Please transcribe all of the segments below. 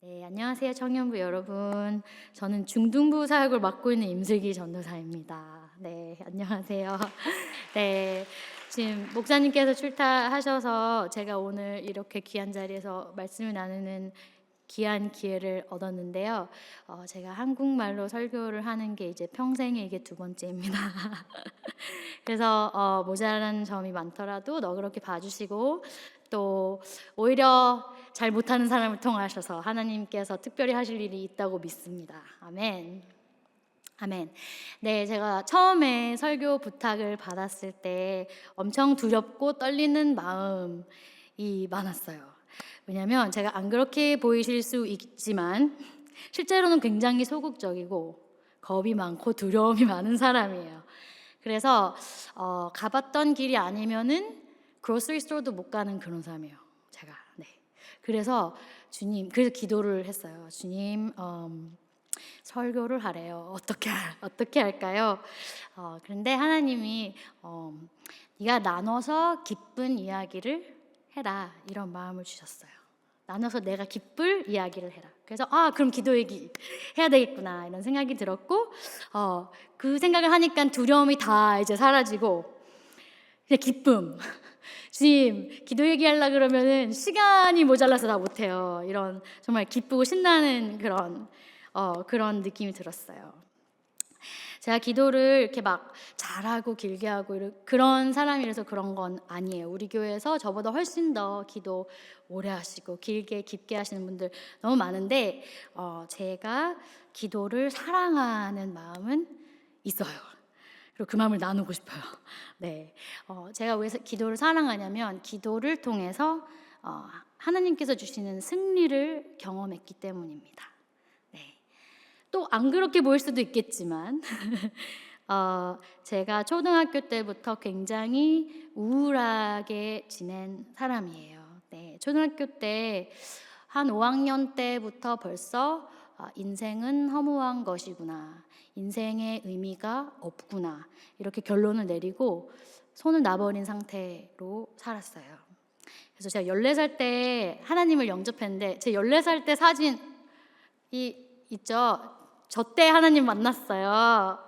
네, 안녕하세요, 청년부 여러분. 저는 중등부 사역을 맡고 있는 임슬기 전도사입니다. 네, 안녕하세요. 네, 지금 목사님께서 출타하셔서 제가 오늘 이렇게 귀한 자리에서 말씀을 나누는 귀한 기회를 얻었는데요. 제가 한국말로 설교를 하는 게 이제 평생에 이게 두 번째입니다. 그래서 모자란 점이 많더라도 너그럽게 봐주시고 또 오히려 잘 못하는 사람을 통하셔서 하나님께서 특별히 하실 일이 있다고 믿습니다. 아멘. 아멘. 네, 제가 처음에 설교 부탁을 받았을 때 엄청 두렵고 떨리는 마음이 많았어요. 왜냐하면 제가 안 그렇게 보이실 수 있지만 실제로는 굉장히 소극적이고 겁이 많고 두려움이 많은 사람이에요. 그래서 가봤던 길이 아니면은 그로서리 스토어도 못 가는 그런 사람이에요, 제가. 네. 그래서 그래서 기도를 했어요. 주님, 설교를 하래요. 어떻게 할까요? 그런데 하나님이 네가 나눠서 기쁜 이야기를 해라, 이런 마음을 주셨어요. 나눠서 내가 기쁠 이야기를 해라. 그래서 그럼 기도 얘기 해야 되겠구나, 이런 생각이 들었고, 그 생각을 하니까 두려움이 다 이제 사라지고 그냥 기쁨. 주님, 기도 얘기하려 그러면은 시간이 모자라서 다 못해요. 이런 정말 기쁘고 신나는 그런 느낌이 들었어요. 제가 기도를 이렇게 막 잘하고 길게 하고 그런 사람이라서 그런 건 아니에요. 우리 교회에서 저보다 훨씬 더 기도 오래 하시고 길게 깊게 하시는 분들 너무 많은데 제가 기도를 사랑하는 마음은 있어요. 그리고 그 마음을 나누고 싶어요. 네, 제가 왜 기도를 사랑하냐면 기도를 통해서 하나님께서 주시는 승리를 경험했기 때문입니다. 네. 또 안 그렇게 보일 수도 있겠지만 제가 초등학교 때부터 굉장히 우울하게 지낸 사람이에요. 네, 초등학교 때 한 5학년 때부터 벌써 인생은 허무한 것이구나, 인생의 의미가 없구나, 이렇게 결론을 내리고 손을 놔버린 상태로 살았어요. 그래서 제가 14살 때 하나님을 영접했는데 제 14살 때 사진이 있죠. 저 때 하나님 만났어요.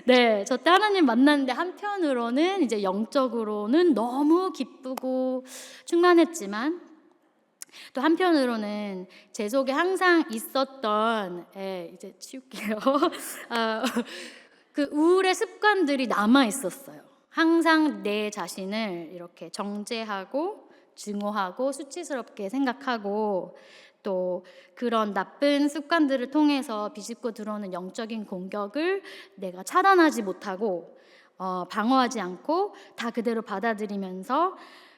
네, 저 때 하나님 만났는데 한편으로는 이제 영적으로는 너무 기쁘고 충만했지만 또 한편으로는 제 속에 항상 있었던 이제 치울게요. 그 우울의 습관들이 남아 있었어요. 항상 내 자신을 이렇게 정죄하고 증오하고 수치스럽게 생각하고 또 그런 나쁜 습관들을 통해서 비집고 들어오는 영적인 공격을 내가 차단하지 못하고 방어하지 않고 다 그대로 받아들이면서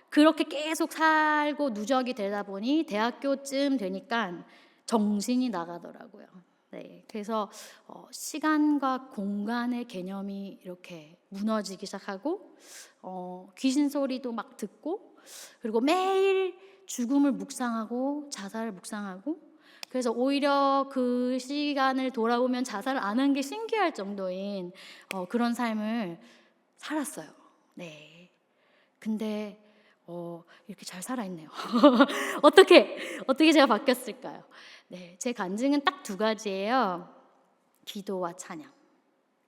그렇게 계속 살고 누적이 되다 보니 대학교쯤 되니까 정신이 나가더라고요. 네, 그래서 시간과 공간의 개념이 이렇게 무너지기 시작하고 귀신 소리도 막 듣고 그리고 매일 죽음을 묵상하고 자살을 묵상하고 그래서 오히려 그 시간을 돌아보면 자살을 안 한 게 신기할 정도인 그런 삶을 살았어요. 네. 근데 이렇게 잘 살아있네요. 어떻게 제가 바뀌었을까요? 네, 제 간증은 딱 두 가지예요. 기도와 찬양.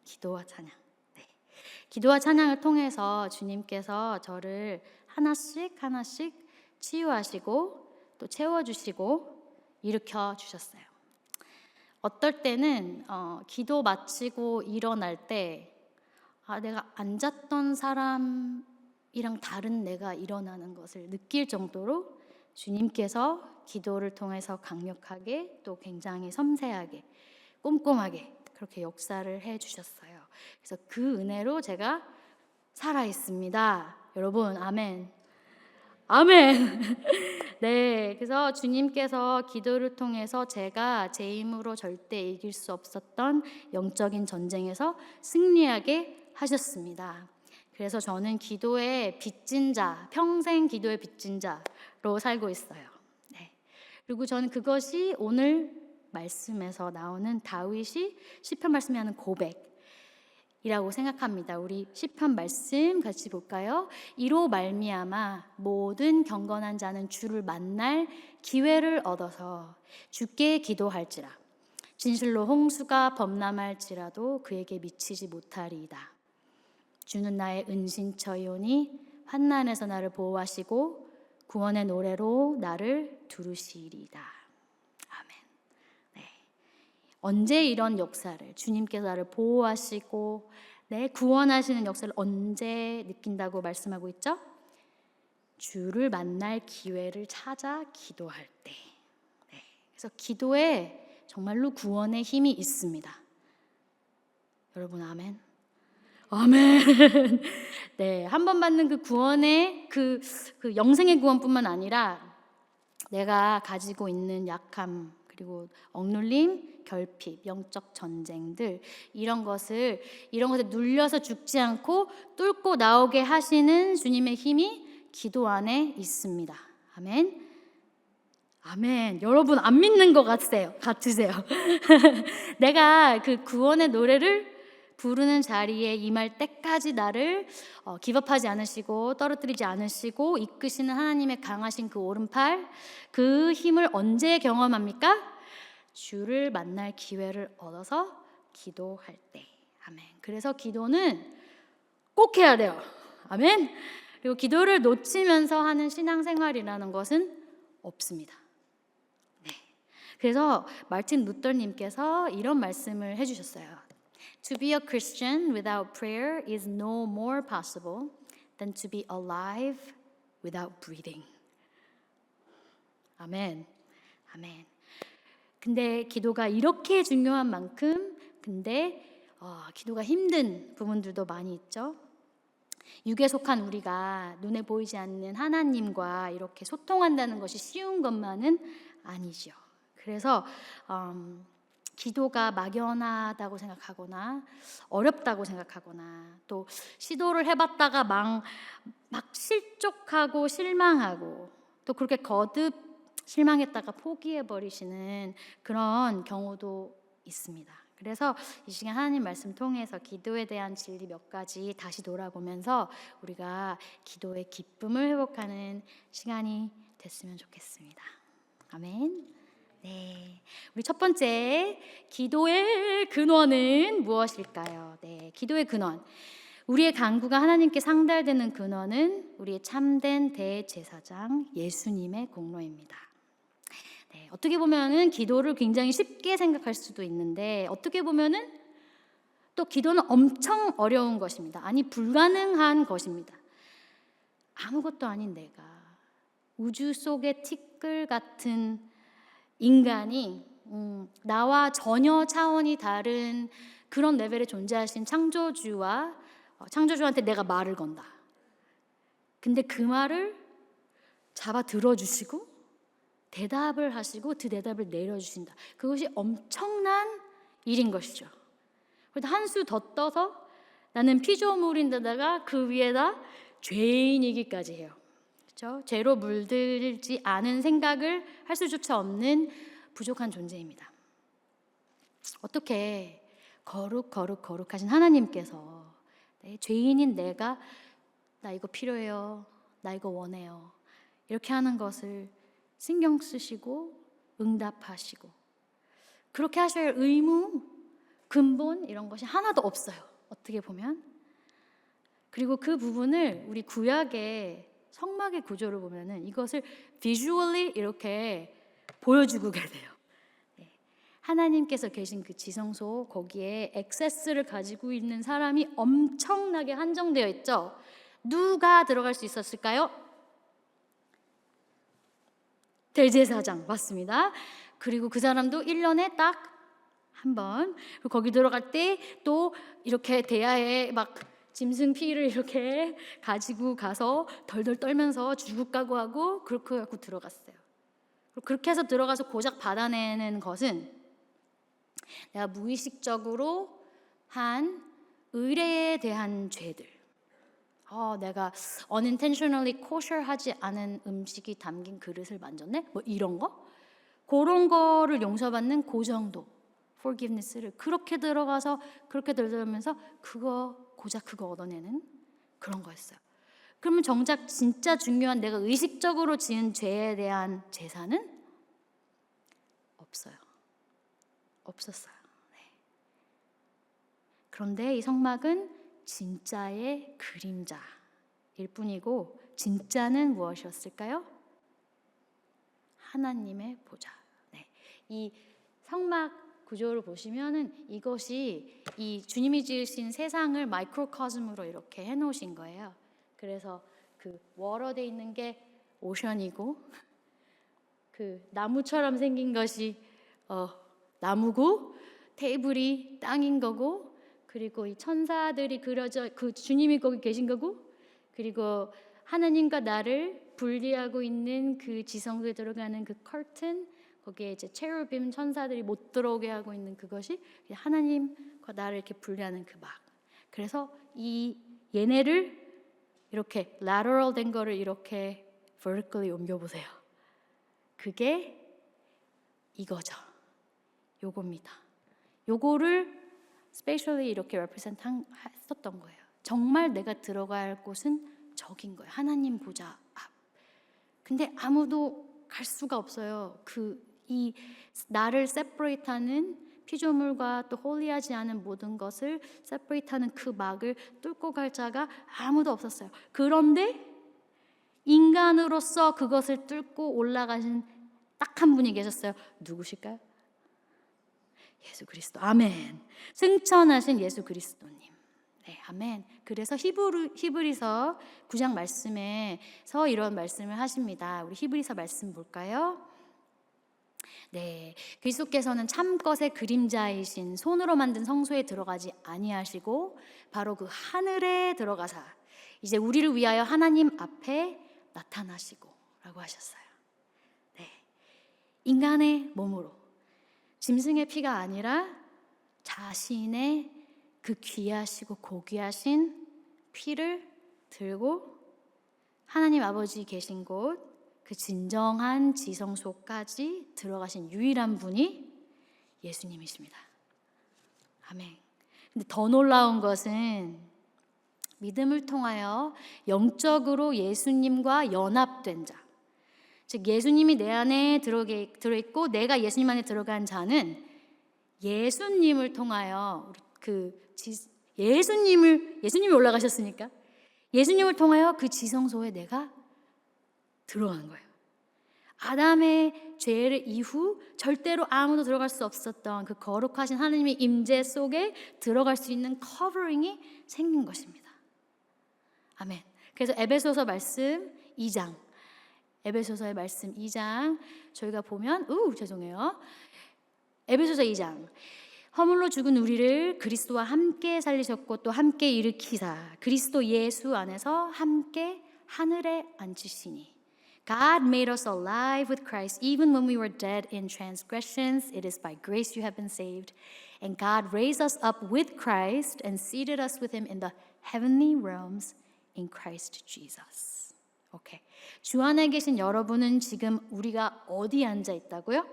기도와 찬양. 네. 기도와 찬양을 통해서 주님께서 저를 하나씩 치유하시고 또 채워주시고 일으켜 주셨어요. 어떨 때는 기도 마치고 일어날 때 내가 앉았던 사람이랑 다른 내가 일어나는 것을 느낄 정도로 주님께서 기도를 통해서 강력하게 또 굉장히 섬세하게 꼼꼼하게 그렇게 역사를 해주셨어요. 그래서 그 은혜로 제가 살아있습니다. 여러분, 아멘. 아멘. 네, 그래서 주님께서 기도를 통해서 제가 제 힘으로 절대 이길 수 없었던 영적인 전쟁에서 승리하게 하셨습니다. 그래서 저는 기도의 빚진 자, 평생 기도의 빚진 자로 살고 있어요. 네. 그리고 저는 그것이 오늘 말씀에서 나오는 다윗이 시편 말씀에 하는 고백, 이라고 생각합니다. 우리 시편 말씀 같이 볼까요? 이로 말미암아 모든 경건한 자는 주를 만날 기회를 얻어서 주께 기도할지라. 진실로 홍수가 범람할지라도 그에게 미치지 못하리이다. 주는 나의 은신처이오니 환난에서 나를 보호하시고 구원의 노래로 나를 두르시리이다. 아멘. 네. 언제 이런 역사를 주님께서 나를 보호하시고 구원하시는 역사를 언제 느낀다고 말씀하고 있죠? 주를 만날 기회를 찾아 기도할 때. 네. 그래서 기도에 정말로 구원의 힘이 있습니다. 여러분 아멘. 아멘. 네, 한 번 받는 그 구원의 그 영생의 구원뿐만 아니라 내가 가지고 있는 약함, 그리고 억눌림, 결핍, 영적 전쟁들 이런 것에 눌려서 죽지 않고 뚫고 나오게 하시는 주님의 힘이 기도 안에 있습니다. 아멘. 아멘. 여러분 안 믿는 것 같으세요? 내가 그 구원의 노래를 부르는 자리에 임할 때까지 나를 기법하지 않으시고 떨어뜨리지 않으시고 이끄시는 하나님의 강하신 그 오른팔, 그 힘을 언제 경험합니까? 주를 만날 기회를 얻어서 기도할 때. 아멘. 그래서 기도는 꼭 해야 돼요. 아멘. 그리고 기도를 놓치면서 하는 신앙생활이라는 것은 없습니다. 네. 그래서 마틴 루터님께서 이런 말씀을 해주셨어요. To be a Christian without prayer is no more possible than to be alive without breathing. 아멘. 아멘. 근데 기도가 이렇게 중요한 만큼 기도가 힘든 부분들도 많이 있죠. 육에 속한 우리가 눈에 보이지 않는 하나님과 이렇게 소통한다는 것이 쉬운 것만은 아니죠. 그래서 기도가 막연하다고 생각하거나 어렵다고 생각하거나 또 시도를 해봤다가 막 실족하고 실망하고 또 그렇게 거듭 실망했다가 포기해버리시는 그런 경우도 있습니다. 그래서 이 시간 하나님 말씀 통해서 기도에 대한 진리 몇 가지 다시 돌아보면서 우리가 기도의 기쁨을 회복하는 시간이 됐으면 좋겠습니다. 아멘. 네, 우리 첫 번째 기도의 근원은 무엇일까요? 네, 기도의 근원. 우리의 간구가 하나님께 상달되는 근원은 우리의 참된 대제사장 예수님의 공로입니다. 네, 어떻게 보면은 기도를 굉장히 쉽게 생각할 수도 있는데 어떻게 보면은 또 기도는 엄청 어려운 것입니다. 아니 불가능한 것입니다. 아무것도 아닌 내가 우주 속의 티끌 같은 인간이 나와 전혀 차원이 다른 그런 레벨에 존재하신 창조주한테 내가 말을 건다. 근데 그 말을 잡아 들어주시고 대답을 하시고 그 대답을 내려주신다. 그것이 엄청난 일인 것이죠. 그런데 한 수 더 떠서 나는 피조물인데다가 그 위에다 죄인이기까지 해요. 그렇죠? 죄로 물들지 않은 생각을 할 수조차 없는 부족한 존재입니다. 어떻게 거룩하신 하나님께서 죄인인 내가 나 이거 필요해요, 나 이거 원해요 이렇게 하는 것을 신경 쓰시고 응답하시고 그렇게 하셔야 할 의무, 근본 이런 것이 하나도 없어요. 어떻게 보면. 그리고 그 부분을 우리 구약의 성막의 구조를 보면은 이것을 visually 이렇게 보여주고 계세요. 네. 하나님께서 계신 그 지성소 거기에 액세스를 가지고 있는 사람이 엄청나게 한정되어 있죠. 누가 들어갈 수 있었을까요? 대제사장 맞습니다. 그리고 그 사람도 1년에 딱 한 번. 그리고 거기 들어갈 때 또 이렇게 대야에 막 짐승 피를 이렇게 가지고 가서 덜덜 떨면서 죽을 각오하고 그렇게 갖고 들어갔어요. 그렇게 해서 들어가서 고작 받아내는 것은 내가 무의식적으로 한 의례에 대한 죄들, 내가 unintentionally kosher하지 않은 음식이 담긴 그릇을 만졌네? 뭐 이런 거? 그런 거를 용서받는 그 정도 forgiveness를 그렇게 들어가서 그렇게 들어가면서 고작 그거 얻어내는 그런 거였어요. 그러면 정작 진짜 중요한 내가 의식적으로 지은 죄에 대한 제사는 없었어요. 네. 그런데 이 성막은 진짜의 그림자일 뿐이고 진짜는 무엇이었을까요? 하나님의 보좌. 네. 이 성막 구조를 보시면은 이것이 이 주님이 지으신 세상을 마이크로코즘으로 이렇게 해놓으신 거예요. 그래서 그 워러돼 있는 게 오션이고 그 나무처럼 생긴 것이 나무고 테이블이 땅인 거고 그리고 이 천사들이 그려져 그 주님이 거기 계신 거고 그리고 하나님과 나를 분리하고 있는 그 지성소에 들어가는 그 커튼 거기에 이제 체루빔 천사들이 못 들어오게 하고 있는 그것이 하나님과 나를 이렇게 분리하는 그 막. 그래서 이 얘네를 이렇게 lateral 된 거를 이렇게 vertically 옮겨 보세요. 그게 이거죠. 요겁니다. 요거를 spatially 이렇게 represent 했었던 거예요. 정말 내가 들어갈 곳은 저긴 거예요. 하나님 보좌 앞. 근데 아무도 갈 수가 없어요. 이 나를 separate하는 피조물과 또 홀리하지 않은 모든 것을 separate하는 그 막을 뚫고 갈 자가 아무도 없었어요. 그런데 인간으로서 그것을 뚫고 올라가신 딱 한 분이 계셨어요. 누구실까요? 예수 그리스도. 아멘. 승천하신 예수 그리스도님. 네, 아멘. 그래서 히브리서 9장 말씀에서 이런 말씀을 하십니다. 우리 히브리서 말씀 볼까요? 네, 그리스도께서는 참것의 그림자이신 손으로 만든 성소에 들어가지 아니하시고 바로 그 하늘에 들어가사 이제 우리를 위하여 하나님 앞에 나타나시고 라고 하셨어요. 네, 인간의 몸으로 짐승의 피가 아니라 자신의 그 귀하시고 고귀하신 피를 들고 하나님 아버지 계신 곳 그 진정한 지성소까지 들어가신 유일한 분이 예수님이십니다. 아멘. 근데 더 놀라운 것은 믿음을 통하여 영적으로 예수님과 연합된 자, 즉 예수님이 내 안에 들어있고 내가 예수님 안에 들어간 자는 예수님을 통하여 예수님이 올라가셨으니까 예수님을 통하여 그 지성소에 내가 들어가는 거예요. 아담의 죄 이후 절대로 아무도 들어갈 수 없었던 그 거룩하신 하나님의 임재 속에 들어갈 수 있는 커버링이 생긴 것입니다. 아멘. 그래서 에베소서 말씀 2장, 에베소서의 말씀 2장 저희가 보면 에베소서 2장 허물로 죽은 우리를 그리스도와 함께 살리셨고 또 함께 일으키사 그리스도 예수 안에서 함께 하늘에 앉히시니 God made us alive with Christ even when we were dead in transgressions. It is by grace you have been saved. And God raised us up with Christ and seated us with him in the heavenly realms in Christ Jesus. 오케이. 주 안에 계신 여러분은 지금 우리가 어디 앉아 있다고요?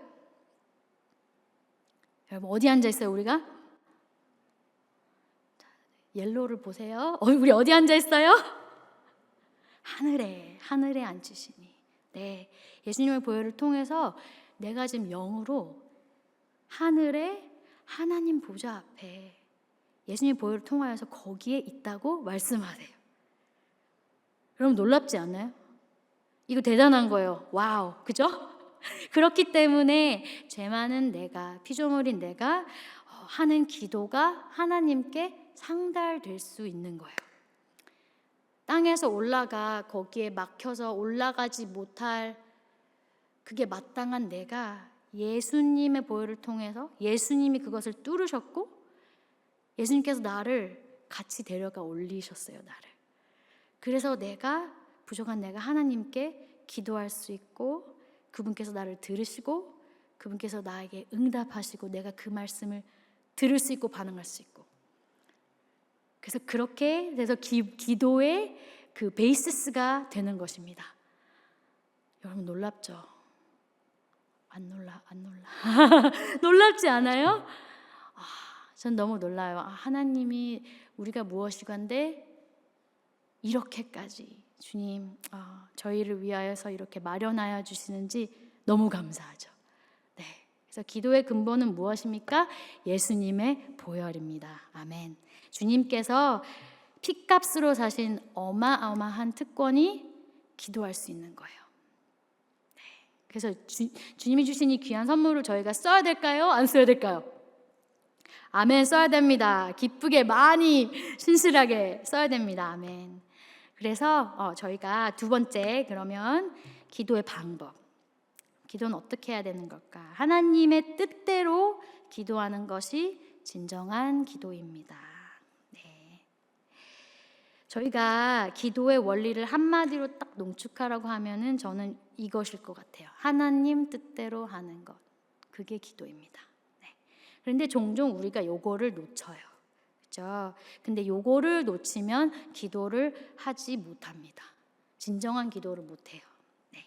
여러분 어디 앉아 있어요 우리가? 옐로우를 보세요. 우리 어디 앉아 있어요? 하늘에 앉으시니. 네, 예수님의 보혈을 통해서 내가 지금 영으로 하늘에 하나님 보좌 앞에 예수님 보혈을 통하여서 거기에 있다고 말씀하세요. 여러분 놀랍지 않나요? 이거 대단한 거예요. 와우, 그죠? 그렇기 때문에 죄 많은 내가, 피조물인 내가 하는 기도가 하나님께 상달될 수 있는 거예요. 땅에서 거기에 막혀서 올라가지 못할 그게 마땅한 내가 예수님의 보혈을 통해서 예수님이 그것을 뚫으셨고 예수님께서 나를 같이 데려가 올리셨어요. 나를. 그래서 부족한 내가 하나님께 기도할 수 있고 그분께서 나를 들으시고 그분께서 나에게 응답하시고 내가 그 말씀을 들을 수 있고 반응할 수 있고 그래서 그렇게 돼서 기도의 그 베이시스가 되는 것입니다. 여러분 놀랍죠? 안 놀라. 놀랍지 않아요? 전 너무 놀라요. 하나님이 우리가 무엇이건데 이렇게까지 주님 저희를 위하여서 이렇게 마련하여 주시는지 너무 감사하죠. 네, 그래서 기도의 근본은 무엇입니까? 예수님의 보혈입니다. 아멘. 주님께서 핏값으로 사신 어마어마한 특권이 기도할 수 있는 거예요. 네, 그래서 주님이 주신 이 귀한 선물을 저희가 써야 될까요? 안 써야 될까요? 아멘. 써야 됩니다. 기쁘게 많이 신실하게 써야 됩니다. 아멘. 그래서 저희가 두 번째, 그러면 기도의 방법. 기도는 어떻게 해야 되는 걸까? 하나님의 뜻대로 기도하는 것이 진정한 기도입니다. 네. 저희가 기도의 원리를 한마디로 딱 농축하라고 하면은 저는 이것일 것 같아요. 하나님 뜻대로 하는 것. 그게 기도입니다. 네. 그런데 종종 우리가 요거를 놓쳐요. 그렇죠? 근데 요거를 놓치면 기도를 하지 못합니다. 진정한 기도를 못해요. 네.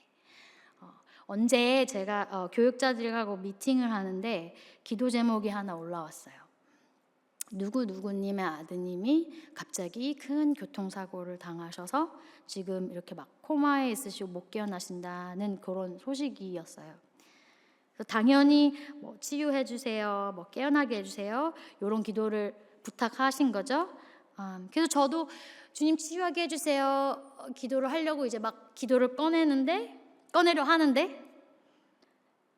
언제 제가 교육자들하고 미팅을 하는데 기도 제목이 하나 올라왔어요. 누구누구님의 아드님이 갑자기 큰 교통사고를 당하셔서 지금 이렇게 막 코마에 있으시고 못 깨어나신다는 그런 소식이었어요. 그래서 당연히 뭐 치유해 주세요, 뭐 깨어나게 해주세요, 이런 기도를 부탁하신 거죠. 그래서 저도 주님 치유하게 해주세요 기도를 하려고 이제 막 기도를 꺼내려 하는데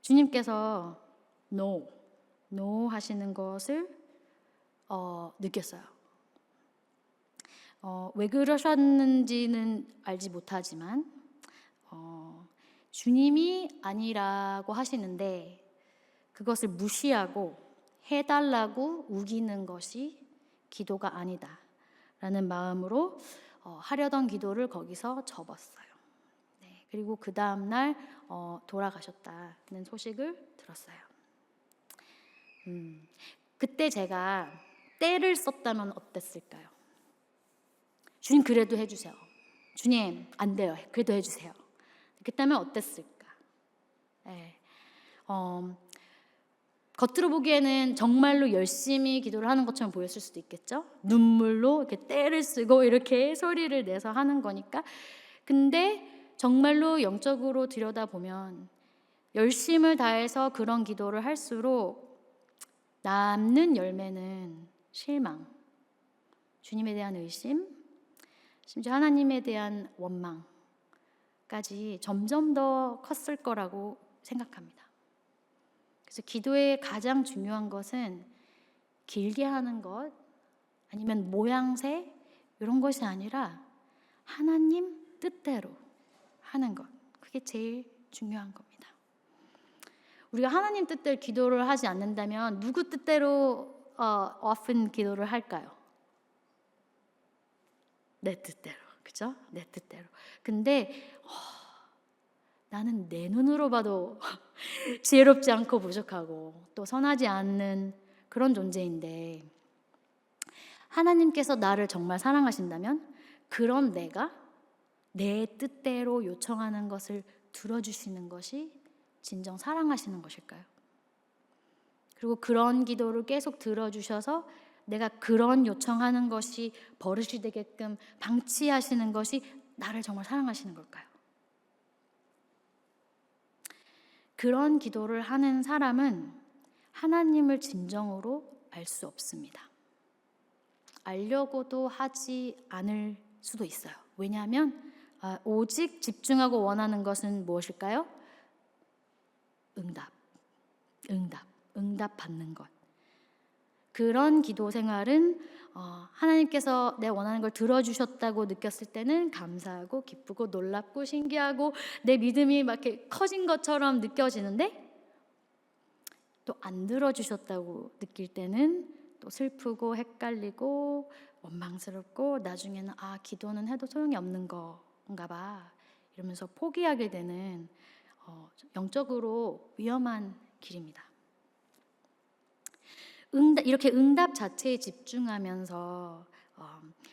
주님께서 no 하시는 것을 느꼈어요. 왜 그러셨는지는 알지 못하지만 주님이 아니라고 하시는데 그것을 무시하고 해달라고 우기는 것이 기도가 아니다 라는 마음으로 하려던 기도를 거기서 접었어요. 네, 그리고 그 다음날 돌아가셨다는 소식을 들었어요. 그때 제가 때를 썼다면 어땠을까요? 주님 그래도 해주세요. 주님 안 돼요. 그래도 해주세요. 그랬다면 어땠을까? 네. 겉으로 보기에는 정말로 열심히 기도를 하는 것처럼 보였을 수도 있겠죠. 눈물로 이렇게 떼를 쓰고 이렇게 소리를 내서 하는 거니까. 근데 정말로 영적으로 들여다보면 열심을 다해서 그런 기도를 할수록 남는 열매는 실망, 주님에 대한 의심, 심지어 하나님에 대한 원망까지 점점 더 컸을 거라고 생각합니다. 그래서 기도의 가장 중요한 것은 길게 하는 것 아니면 모양새 이런 것이 아니라 하나님 뜻대로 하는 것, 그게 제일 중요한 겁니다. 우리가 하나님 뜻대로 기도를 하지 않는다면 누구 뜻대로 often 기도를 할까요? 내 뜻대로, 그죠? 내 뜻대로. 근데 나는 내 눈으로 봐도 지혜롭지 않고 부족하고 또 선하지 않는 그런 존재인데 하나님께서 나를 정말 사랑하신다면 그런 내가 내 뜻대로 요청하는 것을 들어주시는 것이 진정 사랑하시는 것일까요? 그리고 그런 기도를 계속 들어주셔서 내가 그런 요청하는 것이 버릇이 되게끔 방치하시는 것이 나를 정말 사랑하시는 걸까요? 그런 기도를 하는 사람은 하나님을 진정으로 알 수 없습니다. 알려고도 하지 않을 수도 있어요. 왜냐하면 오직 집중하고 원하는 것은 무엇일까요? 응답 받는 것. 그런 기도 생활은 하나님께서 내 원하는 걸 들어주셨다고 느꼈을 때는 감사하고 기쁘고 놀랍고 신기하고 내 믿음이 막 이렇게 커진 것처럼 느껴지는데 또 안 들어주셨다고 느낄 때는 또 슬프고 헷갈리고 원망스럽고 나중에는 기도는 해도 소용이 없는 건가 봐 이러면서 포기하게 되는 영적으로 위험한 길입니다. 이렇게 응답 자체에 집중하면서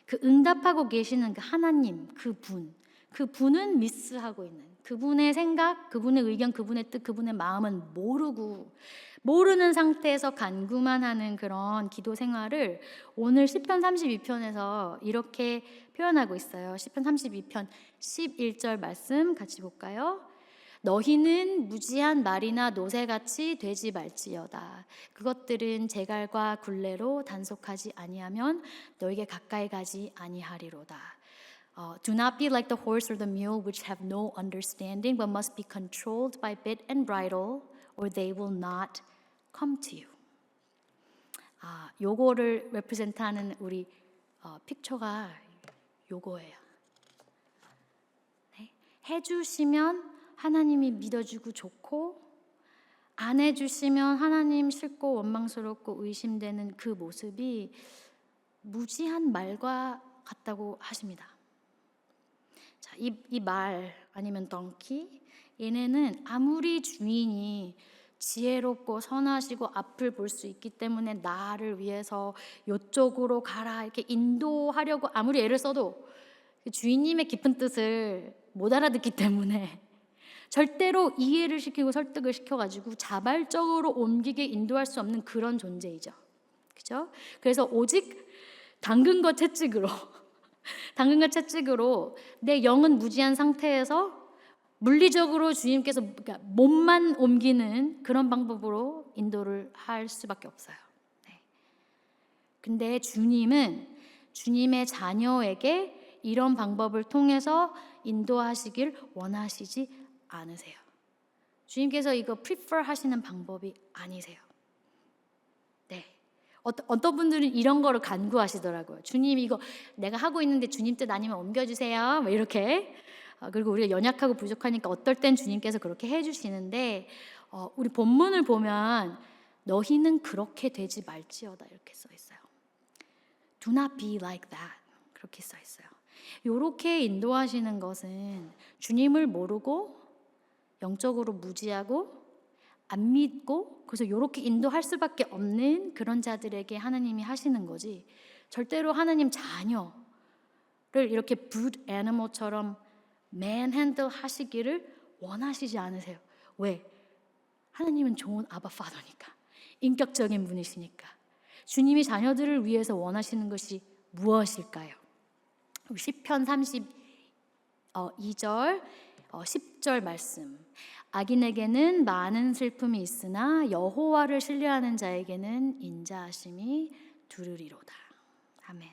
그 응답하고 계시는 그 하나님, 그분은 미스하고 있는 그분의 생각, 그분의 의견, 그분의 뜻, 그분의 마음은 모르고 모르는 상태에서 간구만 하는 그런 기도 생활을 오늘 시편 32편에서 이렇게 표현하고 있어요. 시편 32편 11절 말씀 같이 볼까요? 너희는 무지한 말이나 노새같이 되지 말지어다. 그것들은 재갈과 굴레로 단속하지 아니하면 너에게 가까이 가지 아니하리로다. Do not be like the horse or the mule which have no understanding but must be controlled by bit and bridle or they will not come to you. 요거를 레프레젠트하는 우리 픽처가 요거예요. 네? 해주시면 하나님이 믿어주고 좋고 안 해주시면 하나님 싫고 원망스럽고 의심되는 그 모습이 무지한 말과 같다고 하십니다. 자, 이 말 아니면 덩키 얘네는 아무리 주인이 지혜롭고 선하시고 앞을 볼 수 있기 때문에 나를 위해서 요쪽으로 가라 이렇게 인도하려고 아무리 애를 써도 주인님의 깊은 뜻을 못 알아듣기 때문에 절대로 이해를 시키고 설득을 시켜가지고 자발적으로 옮기게 인도할 수 없는 그런 존재이죠. 그죠? 그래서 오직 당근과 채찍으로 당근과 채찍으로 내 영은 무지한 상태에서 물리적으로 주님께서 몸만 옮기는 그런 방법으로 인도를 할 수밖에 없어요. 네. 근데 주님은 주님의 자녀에게 이런 방법을 통해서 인도하시길 원하시지 않으세요. 주님께서 이거 prefer 하시는 방법이 아니세요. 네. 어떤 분들은 이런 거를 간구하시더라고요. 주님 이거 내가 하고 있는데 주님 뜻 아니면 옮겨주세요. 뭐 이렇게. 그리고 우리가 연약하고 부족하니까 어떨 땐 주님께서 그렇게 해주시는데 우리 본문을 보면 너희는 그렇게 되지 말지어다 이렇게 써 있어요. Do not be like that 그렇게 써 있어요. 이렇게 인도하시는 것은 주님을 모르고 영적으로 무지하고 안 믿고 그래서 이렇게 인도할 수밖에 없는 그런 자들에게 하나님이 하시는 거지 절대로 하나님 자녀를 이렇게 brute animal처럼 manhandle 하시기를 원하시지 않으세요. 왜? 하나님은 좋은 아바 파더니까 인격적인 분이시니까 주님이 자녀들을 위해서 원하시는 것이 무엇일까요? 시편 32절 10절 말씀 악인에게는 많은 슬픔이 있으나 여호와를 신뢰하는 자에게는 인자하심이 두르리로다. 아멘.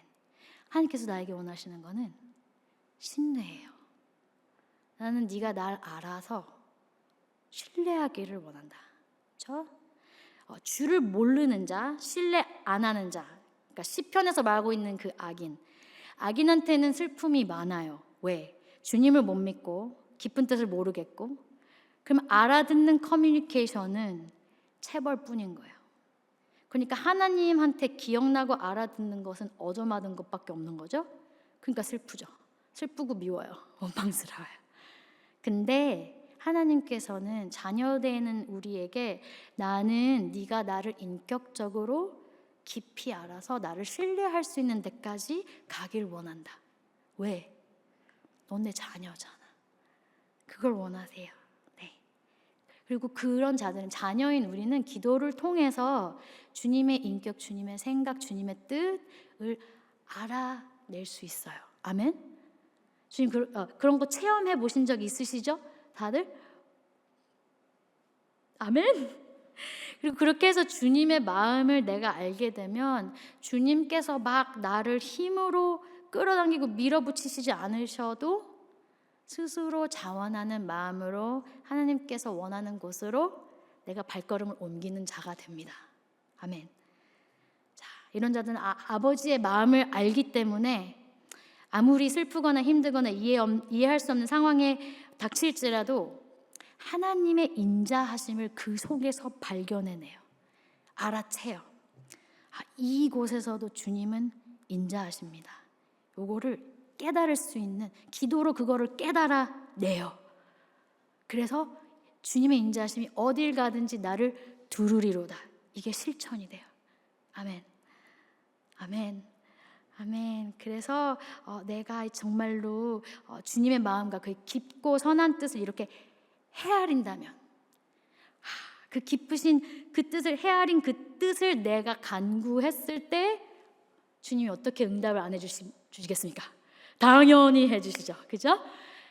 하나님께서 나에게 원하시는 것은 신뢰예요. 나는 네가 날 알아서 신뢰하기를 원한다. 그렇죠? 주를 모르는 자, 신뢰 안 하는 자. 그러니까 시편에서 말하고 있는 그 악인한테는 슬픔이 많아요. 왜? 주님을 못 믿고 깊은 뜻을 모르겠고 그럼 알아듣는 커뮤니케이션은 체벌뿐인 거예요. 그러니까 하나님한테 기억나고 알아듣는 것은 얻어맞은 것밖에 없는 거죠. 그러니까 슬프죠. 슬프고 미워요. 원망스러워요. 근데 하나님께서는 자녀되는 우리에게 나는 네가 나를 인격적으로 깊이 알아서 나를 신뢰할 수 있는 데까지 가길 원한다. 왜? 넌 내 자녀잖아. 그걸 원하세요. 네. 그리고 그런 자들은 자녀인 우리는 기도를 통해서 주님의 인격, 주님의 생각, 주님의 뜻을 알아낼 수 있어요. 아멘? 주님 그런 거 체험해 보신 적 있으시죠? 다들? 아멘? 그리고 그렇게 해서 주님의 마음을 내가 알게 되면 주님께서 막 나를 힘으로 끌어당기고 밀어붙이시지 않으셔도 스스로 자원하는 마음으로 하나님께서 원하는 곳으로 내가 발걸음을 옮기는 자가 됩니다. 아멘. 자, 이런 자들은 아버지의 마음을 알기 때문에 아무리 슬프거나 힘들거나 이해할 수 없는 상황에 닥칠지라도 하나님의 인자하심을 그 속에서 발견해내요. 알아채요. 이곳에서도 주님은 인자하십니다. 요거를 깨달을 수 있는 기도로 그거를 깨달아내요. 그래서 주님의 인자하심이 어딜 가든지 나를 두루리로다. 이게 실천이 돼요. 아멘. 아멘. 아멘. 그래서 내가 정말로 주님의 마음과 그 깊고 선한 뜻을 이렇게 헤아린다면 그 깊으신 그 뜻을, 헤아린 그 뜻을 내가 간구했을 때 주님이 어떻게 응답을 안 해주시겠습니까? 당연히 해주시죠. 그죠?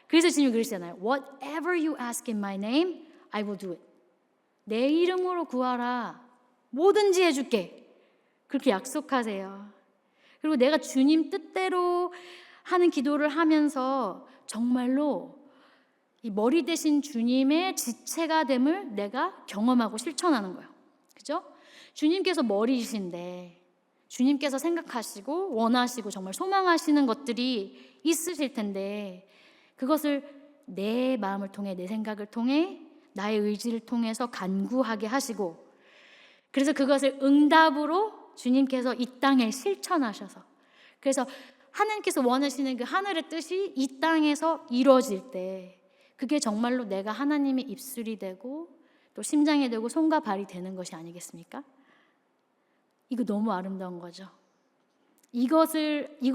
그래서 주님이 그러시잖아요. Whatever you ask in my name, I will do it. 내 이름으로 구하라. 뭐든지 해줄게. 그렇게 약속하세요. 그리고 내가 주님 뜻대로 하는 기도를 하면서 정말로 이 머리 대신 주님의 지체가 됨을 내가 경험하고 실천하는 거예요. 그죠? 주님께서 머리이신데 주님께서 생각하시고 원하시고 정말 소망하시는 것들이 있으실 텐데 그것을 내 마음을 통해, 내 생각을 통해, 나의 의지를 통해서 간구하게 하시고, 그래서 그것을 응답으로 주님께서 이 땅에 실천하셔서, 그래서 하나님께서 원하시는 그 하늘의 뜻이 이 땅에서 이루어질 때 그게 정말로 내가 하나님의 입술이 되고 또 심장이 되고 손과 발이 되는 것이 아니겠습니까? 이거 너무 아름다운 거죠. 이거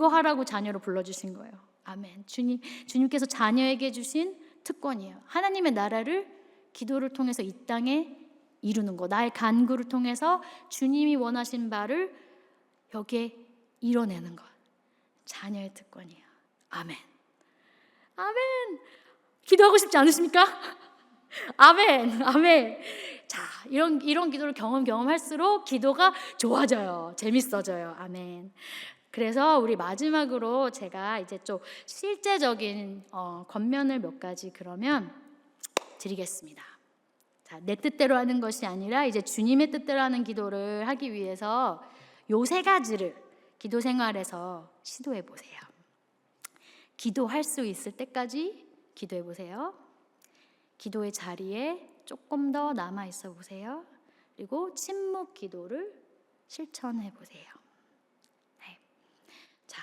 하라고 자녀로 불러주신 거예요. 아멘. 주님께서 자녀에게 주신 특권이에요. 하나님의 나라를 기도를 통해서 이 땅에 이루는 거, 나의 간구를 통해서 주님이 원하신 바를 여기에 이뤄내는 것, 자녀의 특권이에요. 아멘. 아멘. 기도하고 싶지 않으십니까? 아멘. 아멘. 자, 이런 기도를 경험할수록 기도가 좋아져요. 재밌어져요. 아멘. 그래서 우리 마지막으로 제가 이제 좀 실제적인 권면을 몇 가지 그러면 드리겠습니다. 자, 내 뜻대로 하는 것이 아니라 이제 주님의 뜻대로 하는 기도를 하기 위해서 요 세 가지를 기도 생활에서 시도해 보세요. 기도할 수 있을 때까지 기도해 보세요. 기도의 자리에 조금 더 남아 있어 보세요. 그리고 침묵 기도를 실천해 보세요. 네. 자,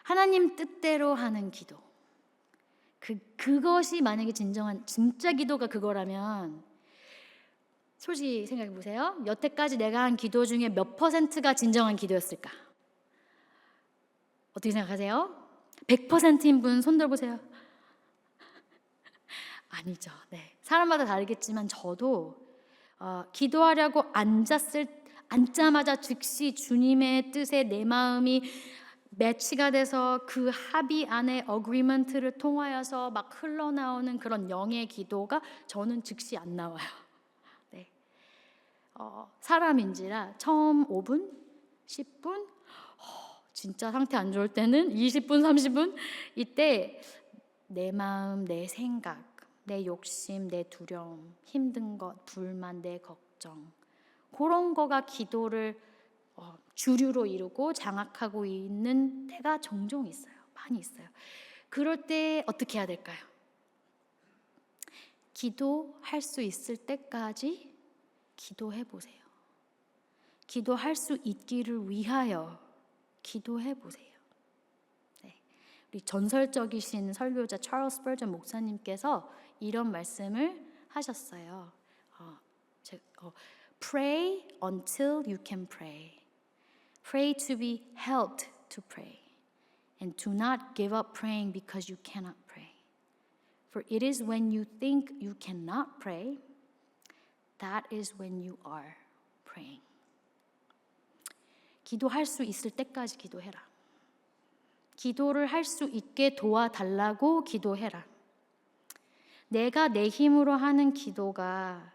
하나님 뜻대로 하는 기도. 그것이 만약에 진짜 기도가 그거라면 솔직히 생각해 보세요. 여태까지 내가 한 기도 중에 몇 %가 진정한 기도였을까? 어떻게 생각하세요? 100%인 분 손 들어보세요. 아니죠. 네. 사람마다 다르겠지만 저도 기도하려고 앉자마자 즉시 주님의 뜻에 내 마음이 매치가 돼서 그 합의 안에 어그리먼트를 통하여서 막 흘러나오는 그런 영의 기도가 저는 즉시 안 나와요. 네. 사람인지라 처음 5분, 10분, 진짜 상태 안 좋을 때는 20분, 30분 이때 내 마음, 내 생각, 내 욕심, 내 두려움, 힘든 것, 불만, 내 걱정 그런 거가 기도를 주류로 이루고 장악하고 있는 때가 종종 있어요. 많이 있어요. 그럴 때 어떻게 해야 될까요? 기도할 수 있을 때까지 기도해 보세요. 기도할 수 있기를 위하여 기도해 보세요. 네. 우리 전설적이신 설교자 찰스 스퍼전 목사님께서 이런 말씀을 하셨어요. Pray until you can pray. Pray to be helped to pray. And do not give up praying because you cannot pray. For it is when you think you cannot pray, that is when you are praying. 기도할 수 있을 때까지 기도해라. 기도를 할 수 있게 도와달라고 기도해라. 내가 내 힘으로 하는 기도가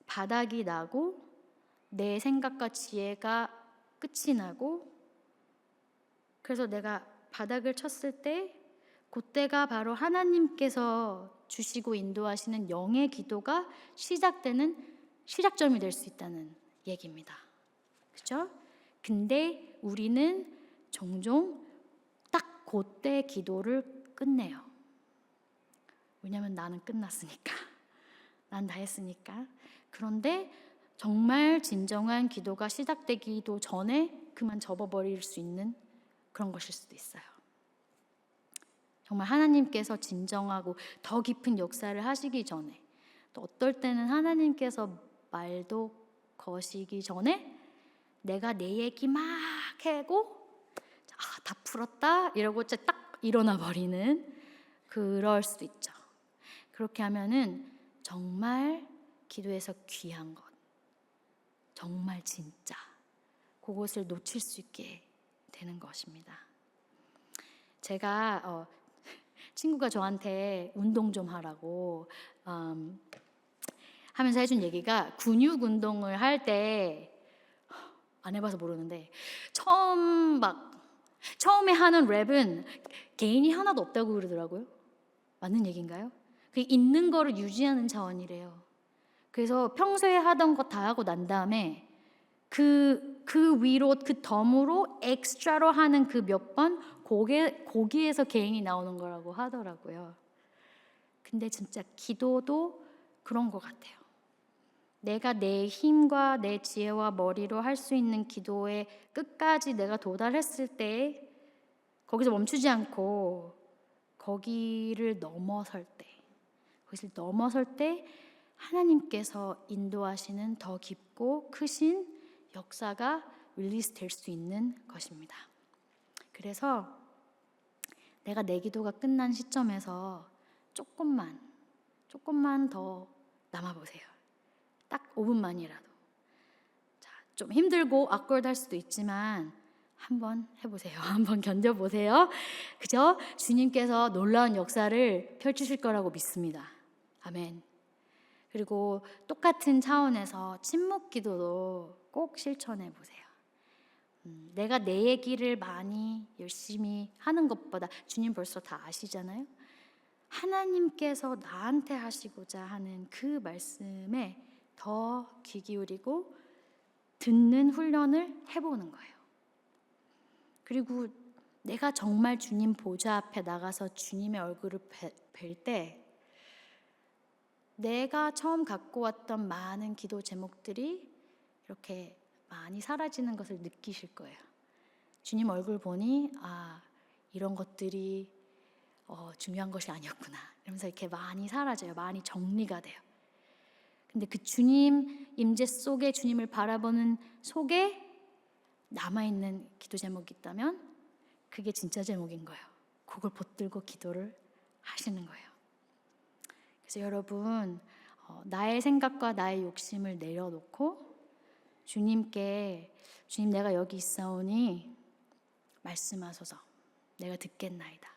바닥이 나고 내 생각과 지혜가 끝이 나고 그래서 내가 바닥을 쳤을 때 그때가 바로 하나님께서 주시고 인도하시는 영의 기도가 시작되는 시작점이 될 수 있다는 얘기입니다. 그렇죠? 근데 우리는 종종 딱 그때 기도를 끝내요. 왜냐하면 나는 끝났으니까. 난 다 했으니까. 그런데 정말 진정한 기도가 시작되기도 전에 그만 접어버릴 수 있는 그런 것일 수도 있어요. 정말 하나님께서 진정하고 더 깊은 역사를 하시기 전에 또 어떨 때는 하나님께서 말도 거시기 전에 내가 내 얘기 막 하고 다 풀었다 이러고 딱 일어나 버리는 그럴 수도 있죠. 그렇게 하면은 정말 기도에서 귀한 것, 정말 진짜 그것을 놓칠 수 있게 되는 것입니다. 제가 친구가 저한테 운동 좀 하라고 하면서 해준 얘기가, 근육 운동을 할 때, 안 해봐서 모르는데 처음에 하는 랩은 개인이 하나도 없다고 그러더라고요. 맞는 얘기인가요? 그 있는 거를 유지하는 차원이래요. 그래서 평소에 하던 거 다 하고 난 다음에 그 위로, 그 덤으로 엑스트라로 하는 그 몇 번, 거기에서 개인이 나오는 거라고 하더라고요. 근데 진짜 기도도 그런 것 같아요. 내가 내 힘과 내 지혜와 머리로 할 수 있는 기도에 끝까지 내가 도달했을 때, 거기서 멈추지 않고 거기를 넘어설 때 하나님께서 인도하시는 더 깊고 크신 역사가 릴리스 될 수 있는 것입니다. 그래서 내가 내 기도가 끝난 시점에서 조금만 더 남아보세요. 딱 5분만이라도. 자, 좀 힘들고 awkward할 수도 있지만 한번 해보세요. 한번 견뎌보세요. 그죠? 주님께서 놀라운 역사를 펼치실 거라고 믿습니다. 아멘. 그리고 똑같은 차원에서 침묵 기도도 꼭 실천해 보세요. 내가 내 얘기를 많이 열심히 하는 것보다, 주님 벌써 다 아시잖아요. 하나님께서 나한테 하시고자 하는 그 말씀에 더 귀 기울이고 듣는 훈련을 해보는 거예요. 그리고 내가 정말 주님 보좌 앞에 나가서 주님의 얼굴을 뵐 때, 내가 처음 갖고 왔던 많은 기도 제목들이 이렇게 많이 사라지는 것을 느끼실 거예요. 주님 얼굴 보니 이런 것들이 중요한 것이 아니었구나 이러면서 이렇게 많이 사라져요. 많이 정리가 돼요. 근데 그 주님 임재 속에, 주님을 바라보는 속에 남아있는 기도 제목이 있다면 그게 진짜 제목인 거예요. 그걸 붙들고 기도를 하시는 거예요. 그래서 여러분, 나의 생각과 나의 욕심을 내려놓고 주님께, 주님 내가 여기 있사오니 말씀하소서, 내가 듣겠나이다.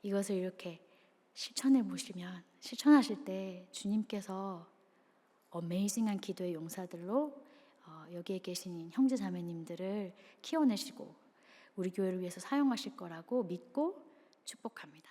이것을 이렇게 실천하실 때 주님께서 어메이징한 기도의 용사들로 여기에 계신 형제 자매님들을 키워내시고 우리 교회를 위해서 사용하실 거라고 믿고 축복합니다.